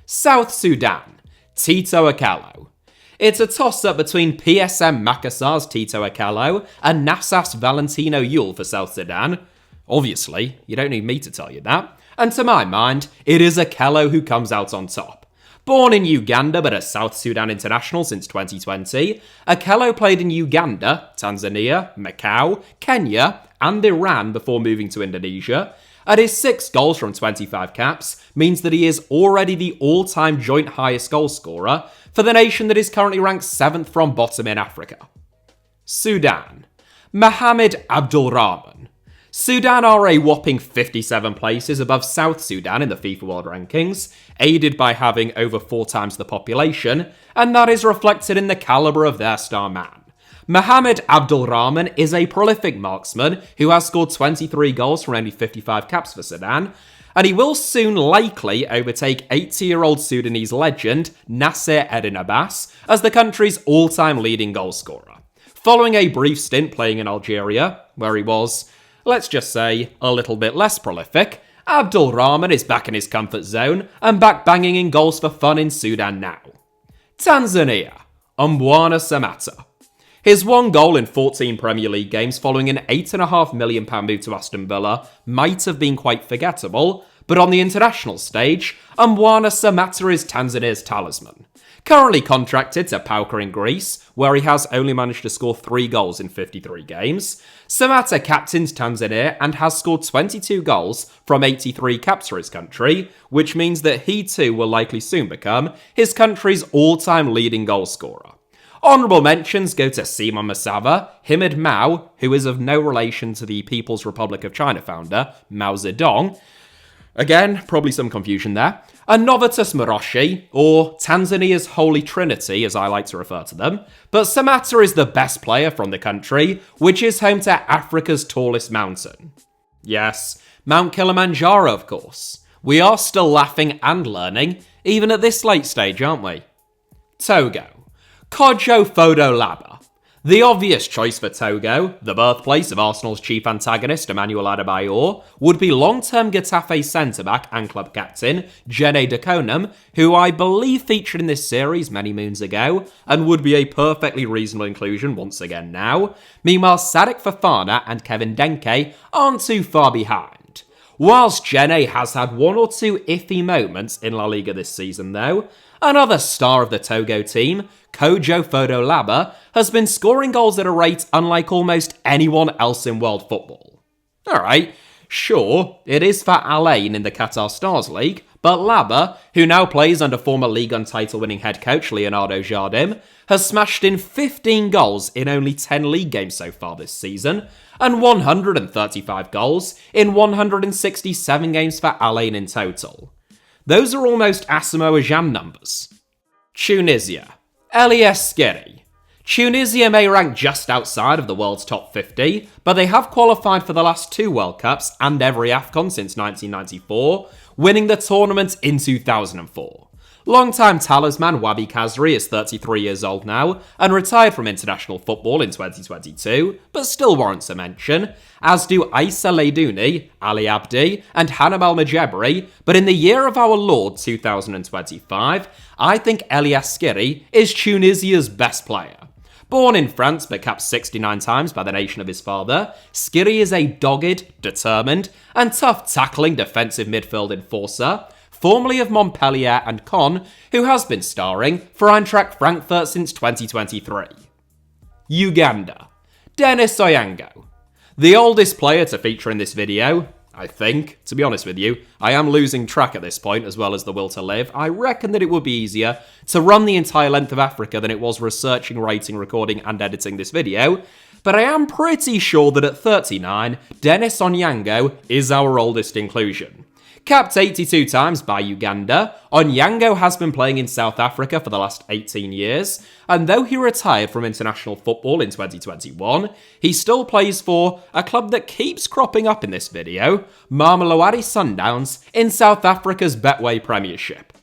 South Sudan. Tito Akalo. It's a toss-up between PSM Makassar's Tito Akalo and Nassaf's Valentino Yule for South Sudan. Obviously, you don't need me to tell you that. And to my mind, it is Akalo who comes out on top. Born in Uganda but a South Sudan international since 2020, Akalo played in Uganda, Tanzania, Macau, Kenya, and Iran before moving to Indonesia. And his 6 goals from 25 caps means that he is already the all-time joint highest goal scorer for the nation that is currently ranked 7th from bottom in Africa. Sudan. Mohamed Abdulrahman. Sudan are a whopping 57 places above South Sudan in the FIFA World Rankings, aided by having over 4 times the population, and that is reflected in the calibre of their star man. Mohamed Abdulrahman is a prolific marksman who has scored 23 goals from only 55 caps for Sudan, and he will soon likely overtake 80-year-old Sudanese legend Nasser Eddin Abbas as the country's all-time leading goal scorer. Following a brief stint playing in Algeria, where he was, let's just say, a little bit less prolific, Abdul Rahman is back in his comfort zone and back banging in goals for fun in Sudan now. Tanzania, Mbwana Samatta. His one goal in 14 Premier League games following an £8.5 million move to Aston Villa might have been quite forgettable, but on the international stage, Mbwana Samatta is Tanzania's talisman. Currently contracted to PAOK in Greece, where he has only managed to score 3 goals in 53 games, Samatta captains Tanzania and has scored 22 goals from 83 caps for his country, which means that he too will likely soon become his country's all-time leading goal scorer. Honourable mentions go to Simon Masava, Himid Mao, who is of no relation to the People's Republic of China founder, Mao Zedong. Again, probably some confusion there. And Novatus Moroshi, or Tanzania's Holy Trinity, as I like to refer to them. But Samatta is the best player from the country, which is home to Africa's tallest mountain. Yes, Mount Kilimanjaro, of course. We are still laughing and learning, even at this late stage, aren't we? Togo. Kojo Fodolaba. The obvious choice for Togo, the birthplace of Arsenal's chief antagonist Emmanuel Adebayor, would be long-term Getafe centre-back and club captain Jene Dakonam, who I believe featured in this series many moons ago, and would be a perfectly reasonable inclusion once again now. Meanwhile, Sadik Fofana and Kevin Denke aren't too far behind. Whilst Jene has had 1 or 2 iffy moments in La Liga this season though, another star of the Togo team, Kojo Fodolaba, has been scoring goals at a rate unlike almost anyone else in world football. Alright, sure, it is for Al Ain in the Qatar Stars League, but Laba, who now plays under former Ligue 1 title-winning head coach Leonardo Jardim, has smashed in 15 goals in only 10 league games so far this season, and 135 goals in 167 games for Al Ain in total. Those are almost Asamoah Gyan numbers. Tunisia. Elias Skiri. Tunisia may rank just outside of the world's top 50, but they have qualified for the last 2 World Cups and every AFCON since 1994, winning the tournament in 2004. Longtime talisman Wabi Kazri is 33 years old now and retired from international football in 2022, but still warrants a mention, as do Issa Leidouni, Ali Abdi, and Hanam Al-Majebri, but in the year of our Lord 2025, I think Elias Skiri is Tunisia's best player. Born in France but capped 69 times by the nation of his father, Skiri is a dogged, determined, and tough tackling defensive midfield enforcer, formerly of Montpellier and Caen, who has been starring for Eintracht Frankfurt since 2023. Uganda. Dennis Oyango. The oldest player to feature in this video, I think. To be honest with you, I am losing track at this point as well as the will to live. I reckon that it would be easier to run the entire length of Africa than it was researching, writing, recording and editing this video, but I am pretty sure that at 39, Dennis Onyango is our oldest inclusion. Capped 82 times by Uganda, Onyango has been playing in South Africa for the last 18 years, and though he retired from international football in 2021, he still plays for a club that keeps cropping up in this video, Mamelodi Sundowns, in South Africa's Betway Premiership.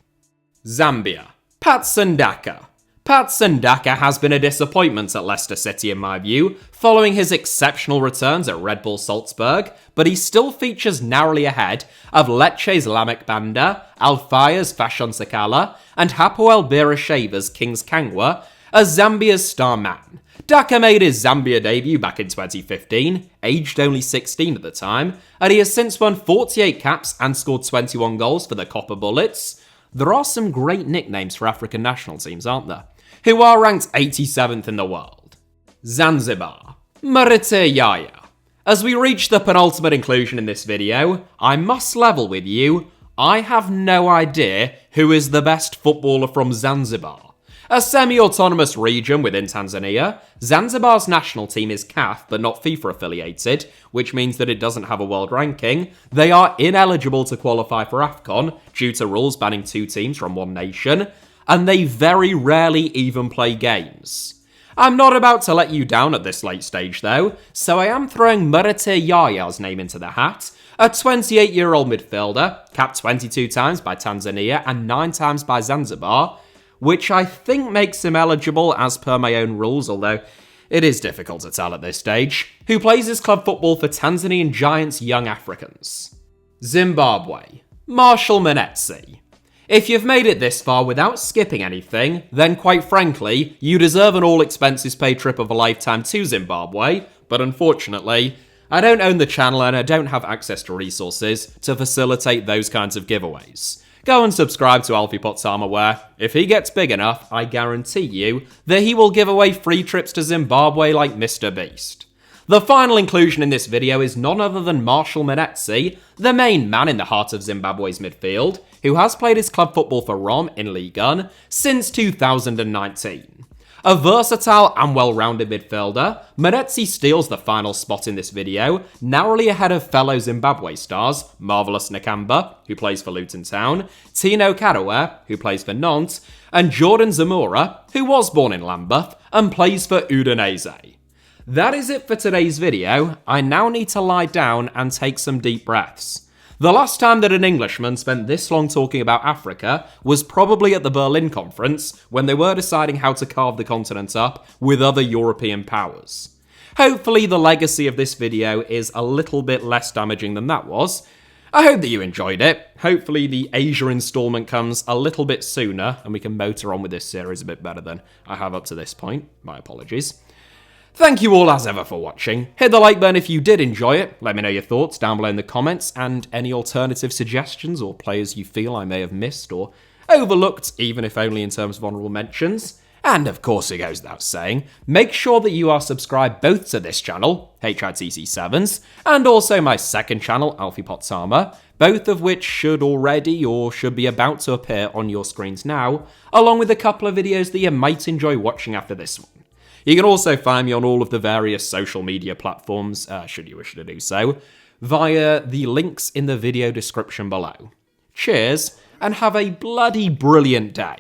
Zambia. Patson Daka. Patson Daka has been a disappointment at Leicester City in my view, following his exceptional returns at Red Bull Salzburg, but he still features narrowly ahead of Lecce's Lamek Banda, Al Fayyad's Fashion Sakala, and Hapoel Beershev's Kings Kangwa as Zambia's star man. Daka made his Zambia debut back in 2015, aged only 16 at the time, and he has since won 48 caps and scored 21 goals for the Copper Bullets. There are some great nicknames for African national teams, aren't there? Who are ranked 87th in the world. Zanzibar. Marite Yaya. As we reach the penultimate inclusion in this video, I must level with you, I have no idea who is the best footballer from Zanzibar. A semi-autonomous region within Tanzania, Zanzibar's national team is CAF but not FIFA affiliated, which means that it doesn't have a world ranking. They are ineligible to qualify for AFCON due to rules banning 2 teams from one nation, and they very rarely even play games. I'm not about to let you down at this late stage though, so I am throwing Marite Yaya's name into the hat, a 28-year-old midfielder, capped 22 times by Tanzania and 9 times by Zanzibar, which I think makes him eligible as per my own rules, although It is difficult to tell at this stage, who plays his club football for Tanzanian Giants Young Africans. Zimbabwe. Marshall Manetsi. If you've made it this far without skipping anything, then quite frankly, you deserve an all-expenses-paid trip of a lifetime to Zimbabwe, but unfortunately, I don't own the channel and I don't have access to resources to facilitate those kinds of giveaways. Go and subscribe to Alfie Potsama where, if he gets big enough, I guarantee you that he will give away free trips to Zimbabwe like Mr. Beast. The final inclusion in this video is none other than Marshall Manetsi, the main man in the heart of Zimbabwe's midfield, who has played his club football for Rom in Ligue 1 since 2019. A versatile and well-rounded midfielder, Manetsi steals the final spot in this video, narrowly ahead of fellow Zimbabwe stars Marvelous Nakamba, who plays for Luton Town, Tino Karawa, who plays for Nantes, and Jordan Zamora, who was born in Lambeth and plays for Udinese. That is it for today's video. I now need to lie down and take some deep breaths. The last time that an Englishman spent this long talking about Africa was probably at the Berlin conference, when they were deciding how to carve the continent up with other European powers. Hopefully the legacy of this video is a little bit less damaging than that was. I hope that you enjoyed it. Hopefully the Asia installment comes a little bit sooner and we can motor on with this series a bit better than I have up to this point. My apologies. Thank you all as ever for watching. Hit the like button if you did enjoy it. Let me know your thoughts down below in the comments and any alternative suggestions or players you feel I may have missed or overlooked, even if only in terms of honourable mentions. And of course it goes without saying, make sure that you are subscribed both to this channel, HITC 7s, and also my second channel, Alfie Potsama, both of which should already or should be about to appear on your screens now, along with a couple of videos that you might enjoy watching after this one. You can also find me on all of the various social media platforms, should you wish to do so, via the links in the video description below. Cheers, and have a bloody brilliant day.